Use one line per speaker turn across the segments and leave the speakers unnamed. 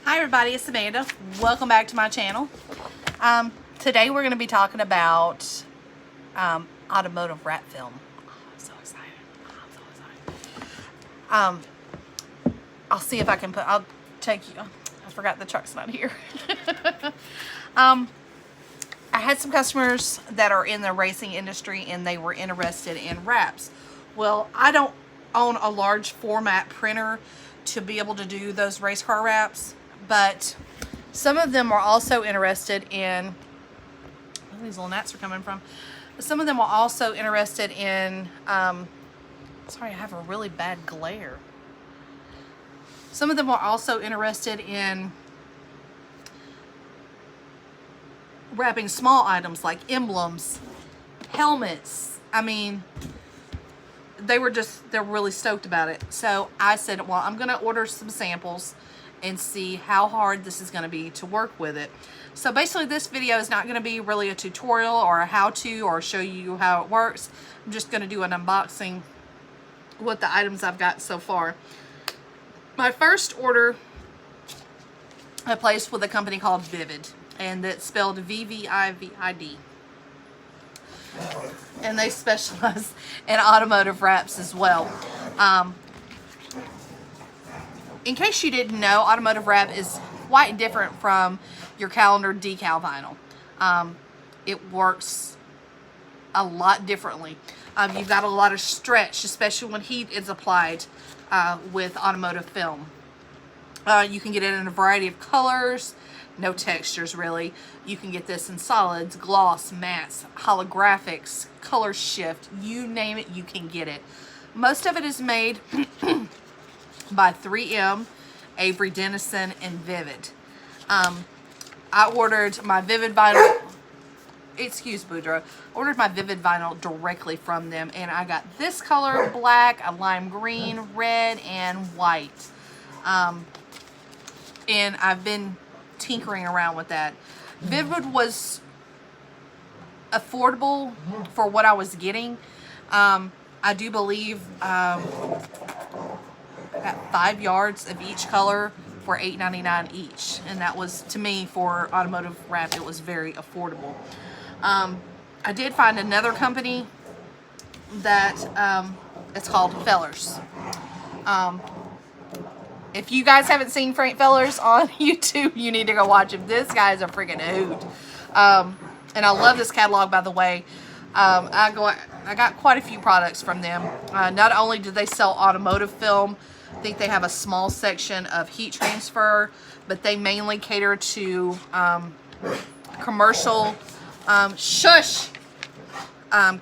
Hi everybody, it's Amanda. Welcome back to my channel. Today we're going to be talking about automotive wrap film. Oh, I'm so excited. I'll see if I can I'll take you. I forgot the truck's not here. I had some customers that are in the racing industry and they were interested in wraps. Well, I don't own a large format printer to be able to do those race car wraps, but some of them are also interested in, where these little gnats are coming from, some of them are also interested in, sorry, I have a really bad glare. Some of them are also interested in wrapping small items like emblems, helmets. I mean, they're really stoked about it. So I said, well, I'm gonna order some samples and see how hard this is gonna be to work with it. So basically this video is not gonna be really a tutorial or a how-to or show you how it works. I'm just gonna do an unboxing with the items I've got so far. My first order I placed with a company called Vivid, and it's spelled V-V-I-V-I-D. And they specialize in automotive wraps as well. In case you didn't know, automotive wrap is quite different from your calendar decal vinyl. It works a lot differently. You've got a lot of stretch, especially when heat is applied with automotive film. You can get it in a variety of colors, no textures really. You can get this in solids, gloss, mattes, holographics, color shift, you name it, you can get it. Most of it is made by 3M, Avery Dennison, and Vivid. I ordered my Vivid vinyl, excuse Boudreaux, ordered my Vivid vinyl directly from them, and I got this color, black, a lime green, red, and white. And I've been tinkering around with that. Vivid was affordable for what I was getting. I do believe I got 5 yards of each color for $8.99 each, and that was, to me, for automotive wrap, it was very affordable. I did find another company that it's called Fellers. If you guys haven't seen Frank Fellers on YouTube, you need to go watch him. This guy's a freaking hoot. And I love this catalog, by the way. I got quite a few products from them. Not only do they sell automotive film, I think they have a small section of heat transfer, but they mainly cater to commercial,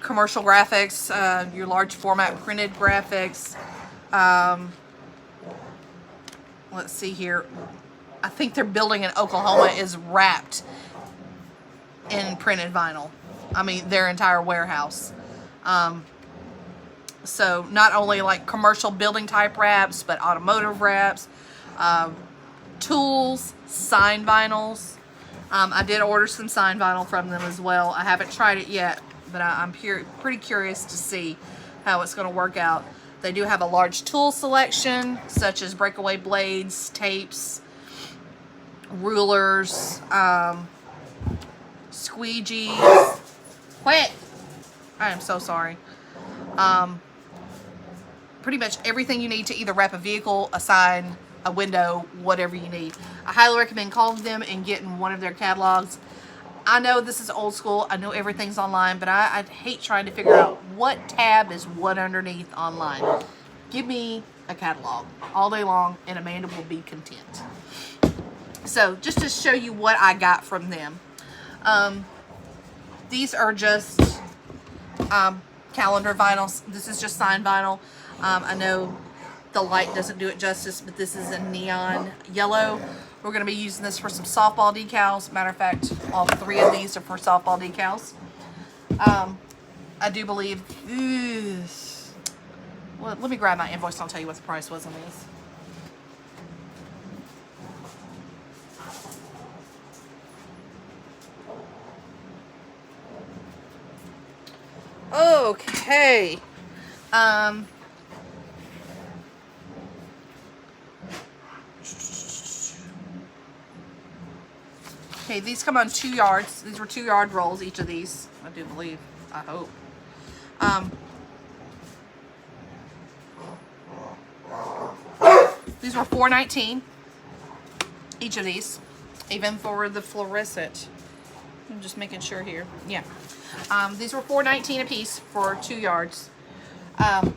commercial graphics, your large format printed graphics. Let's see here. I think their building in Oklahoma is wrapped in printed vinyl. I mean, their entire warehouse. So not only like commercial building type wraps, but automotive wraps, tools, sign vinyls. I did order some sign vinyl from them as well. I haven't tried it yet, but I'm pretty curious to see how it's going to work out. They do have a large tool selection, such as breakaway blades, tapes, rulers, squeegees. Quit! I am so sorry. Pretty much everything you need to either wrap a vehicle, a sign, a window, whatever you need. I highly recommend calling them and getting one of their catalogs. I know this is old school. I know everything's online, but I hate trying to figure out what tab is what underneath online. Give me a catalog all day long, and Amanda will be content. So, just to show you what I got from them. These are just calendar vinyls. This is just signed vinyl. I know the light doesn't do it justice, but this is a neon yellow. We're going to be using this for some softball decals. Matter of fact, all 3 of these are for softball decals. I do believe... well, let me grab my invoice and I'll tell you what the price was on these. Okay. Okay, these come on 2 yards. These were 2-yard rolls, each of these. I do believe. I hope. These were $4.19. Each of these. Even for the fluorescent. I'm just making sure here. Yeah. These were $4.19 a piece for 2 yards. Like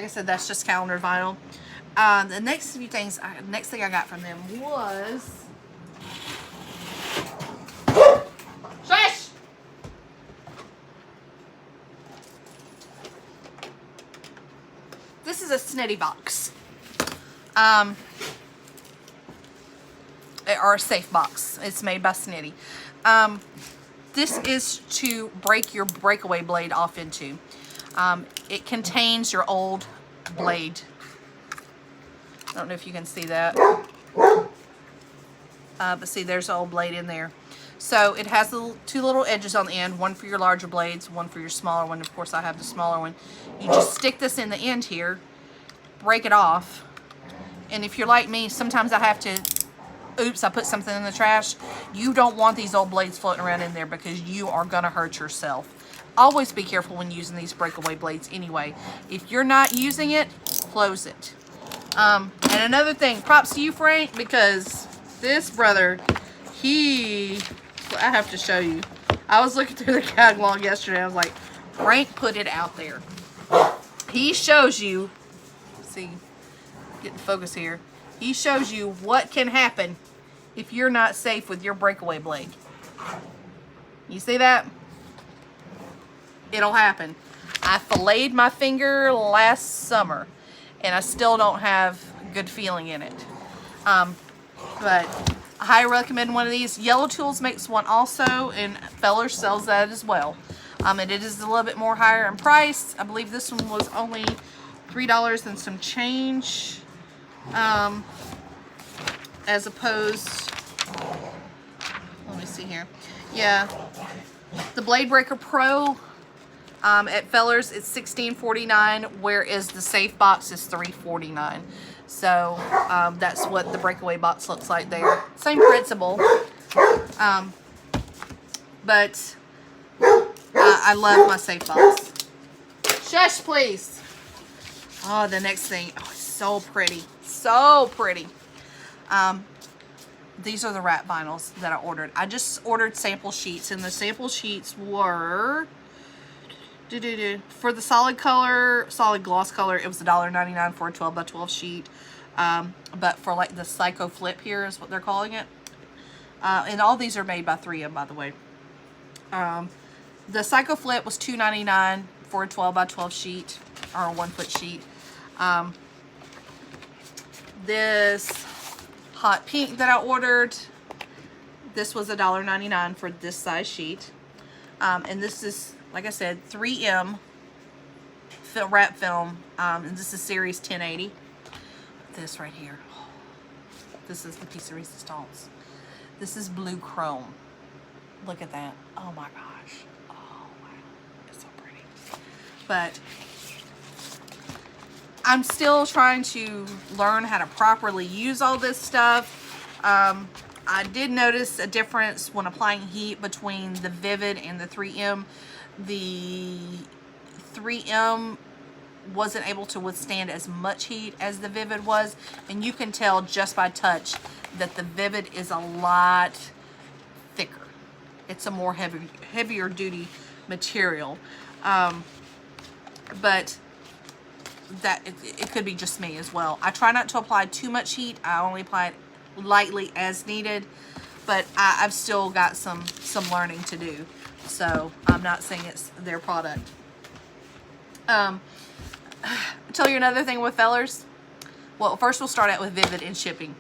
I said, that's just calendar vinyl. The next few things, next thing I got from them was... Shush! This is a Snitty box. Or a safe box. It's made by Snitty. This is to break your breakaway blade off into. It contains your old blade. I don't know if you can see that. But see, there's the old blade in there. So it has the 2 little edges on the end, one for your larger blades, one for your smaller one. Of course, I have the smaller one. You just stick this in the end here, break it off. And if you're like me, sometimes I have to, oops, I put something in the trash. You don't want these old blades floating around in there because you are going to hurt yourself. Always be careful when using these breakaway blades anyway. If you're not using it, close it. And another thing, props to you, Frank, because this brother, I have to show you. I was looking through the catalog yesterday. I was like, Frank put it out there. He shows you, see, getting focus here. He shows you what can happen if you're not safe with your breakaway blade. You see that? It'll happen. I filleted my finger last summer, and I still don't have good feeling in it. But I highly recommend one of these. Yellow Tools makes one also, and Fellers sells that as well. And it is a little bit more higher in price. I believe this one was only $3 and some change. As opposed, let me see here. Yeah, the Blade Breaker Pro at Fellers it's $16.49, whereas the Safe Box is $3.49. So that's what the breakaway box looks like there. Same principle, but I love my Safe Box. Shush, please. Oh, the next thing. Oh, it's so pretty. So pretty. These are the wrap vinyls that I ordered. I just ordered sample sheets, and the sample sheets were for the solid gloss color, it was $1.99 for a 12 by 12 sheet. But for like the Psycho Flip here is what they're calling it. And all these are made by 3M, by the way. The Psycho Flip was $2.99 for a 12 by 12 sheet, or a 1 foot sheet. This hot pink that I ordered, this was $1.99 for this size sheet. And this is, like I said, 3M wrap film, and this is series 1080. This right here, this is the piece of resistance. This is blue chrome. Look at that. Oh my gosh. Oh wow, it's so pretty. But I'm still trying to learn how to properly use all this stuff. I did notice a difference when applying heat between the Vivid and the 3M. The 3M wasn't able to withstand as much heat as the Vivid was, and you can tell just by touch that the Vivid is a lot thicker. It's a more heavier duty material. But that it could be just me as well. I try not to apply too much heat. I only apply it lightly as needed, but I've still got some learning to do. So I'm not saying it's their product. I'll tell you another thing with Fellers. Well, first we'll start out with Vivid and shipping.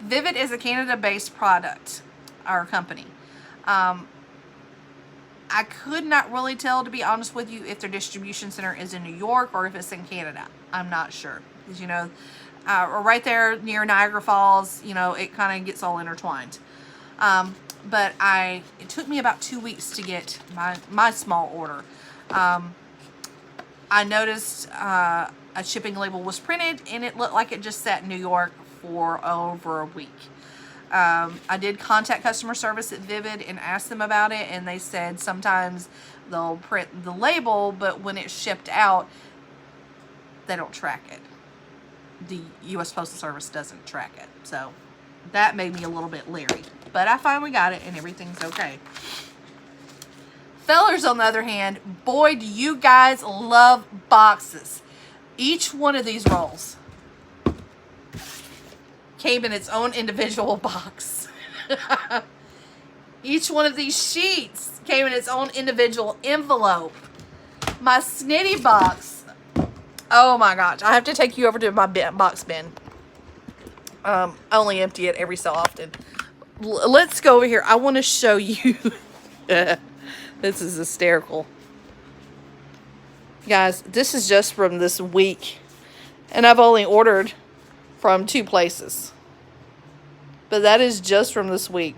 Vivid is a Canada-based product, our company. I could not really tell, to be honest with you, if their distribution center is in New York or if it's in Canada. I'm not sure. Because, you know, right there near Niagara Falls, you know, it kind of gets all intertwined. But it took me about 2 weeks to get my small order. I noticed a shipping label was printed, and it looked like it just sat in New York for over a week. I did contact customer service at Vivid and ask them about it, and they said sometimes they'll print the label, but when it's shipped out, they don't track it. The U.S. Postal Service doesn't track it. So that made me a little bit leery. But I finally got it, and everything's okay. Fellers, on the other hand, boy, do you guys love boxes. Each one of these rolls came in its own individual box. Each one of these sheets came in its own individual envelope. My Snitty box. Oh my gosh. I have to take you over to my box bin. I only empty it every so often. Let's go over here. I want to show you. This is hysterical. Guys, this is just from this week. And I've only ordered from 2 places. But that is just from this week.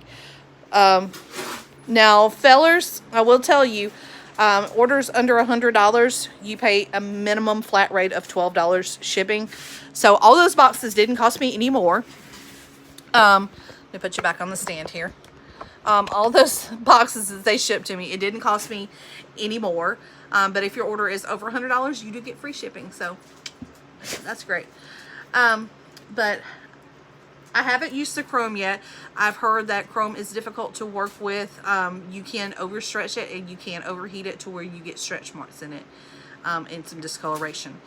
Now, fellers, I will tell you, orders under $100, you pay a minimum flat rate of $12 shipping. So all those boxes didn't cost me any more. Let me put you back on the stand here. All those boxes that they shipped to me, it didn't cost me any more. But if your order is over $100, you do get free shipping. So that's great. But I haven't used the chrome yet. I've heard that chrome is difficult to work with. You can overstretch it and you can overheat it to where you get stretch marks in it and some discoloration.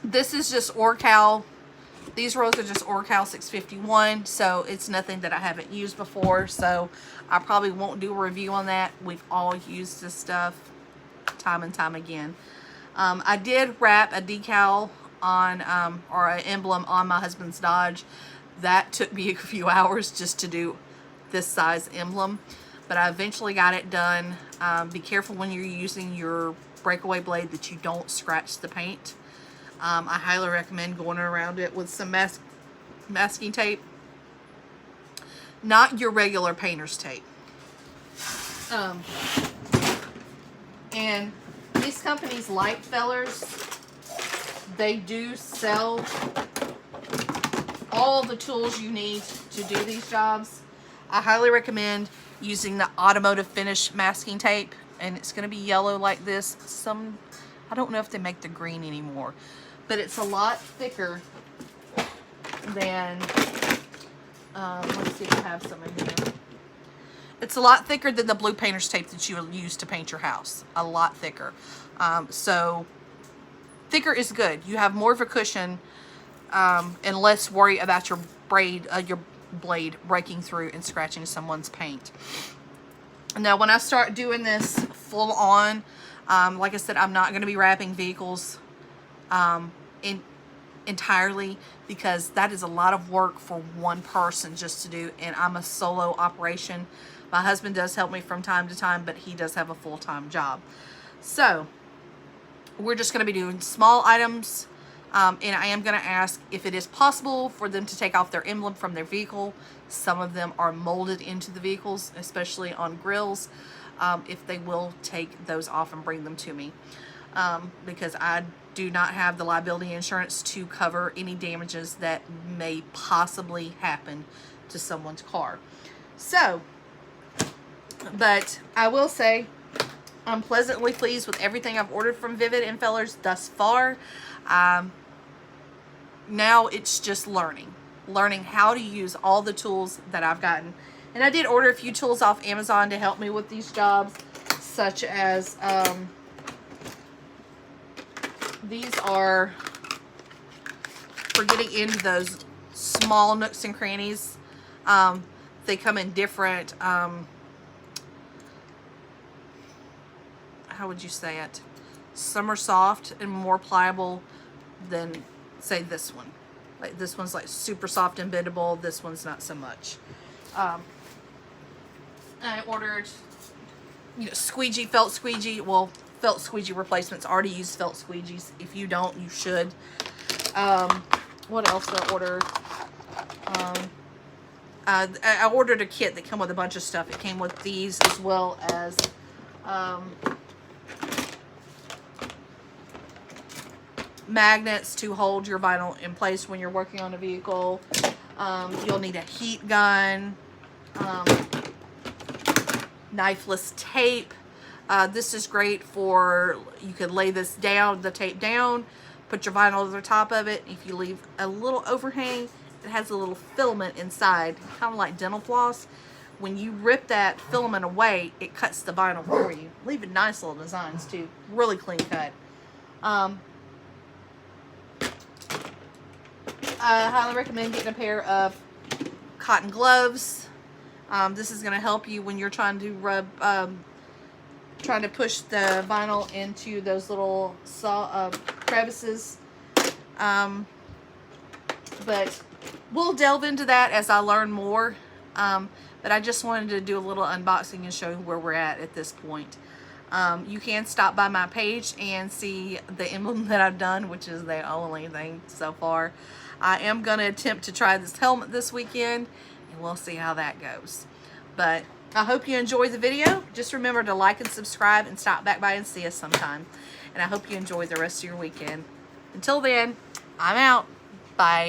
This is just Orcal. These rolls are just Orcal 651, so it's nothing that I haven't used before, so I probably won't do a review on that. We've all used this stuff time and time again. I did wrap a decal on, or an emblem on my husband's Dodge. That took me a few hours just to do this size emblem, but I eventually got it done. Be careful when you're using your breakaway blade that you don't scratch the paint. I highly recommend going around it with some masking tape. Not your regular painter's tape. And these companies like Fellers, they do sell all the tools you need to do these jobs. I highly recommend using the Automotive Finish masking tape, and it's going to be yellow like this. I don't know if they make the green anymore, but it's a lot thicker than, let's see if I have some in here. It's a lot thicker than the blue painter's tape that you will use to paint your house. A lot thicker. So thicker is good. You have more of a cushion and less worry about your blade breaking through and scratching someone's paint. Now, when I start doing this full on, like I said, I'm not going to be wrapping vehicles entirely, because that is a lot of work for one person just to do, and I'm a solo operation. My husband does help me from time to time, but he does have a full-time job. So we're just going to be doing small items, and I am going to ask if it is possible for them to take off their emblem from their vehicle. Some of them are molded into the vehicles, especially on grills. If they will take those off and bring them to me, because I do not have the liability insurance to cover any damages that may possibly happen to someone's car. So, but I will say I'm pleasantly pleased with everything I've ordered from Vivid and Fellers thus far. Now it's just learning how to use all the tools that I've gotten. And I did order a few tools off Amazon to help me with these jobs, such as these are for getting into those small nooks and crannies. They come in different, how would you say it? Some are soft and more pliable than, say, this one. Like, this one's like super soft and bendable. This one's not so much. I ordered, squeegee, felt squeegee. Well, felt squeegee replacements. I already use felt squeegees. If you don't, you should. What else did I order? I ordered a kit that came with a bunch of stuff. It came with these, as well as magnets to hold your vinyl in place when you're working on a vehicle. You'll need a heat gun, knifeless tape. This is great for, you could lay this down, the tape down, put your vinyl over the top of it. If you leave a little overhang, it has a little filament inside, kind of like dental floss. When you rip that filament away, it cuts the vinyl for you. Leaving nice little designs too. Really clean cut. I highly recommend getting a pair of cotton gloves. This is going to help you when you're trying to rub, trying to push the vinyl into those little crevices. But we'll delve into that as I learn more. But I just wanted to do a little unboxing and show you where we're at this point. You can stop by my page and see the emblem that I've done, which is the only thing so far. I am going to attempt to try this helmet this weekend, and we'll see how that goes. But I hope you enjoyed the video. Just remember to like and subscribe and stop back by and see us sometime. And I hope you enjoy the rest of your weekend. Until then, I'm out. Bye.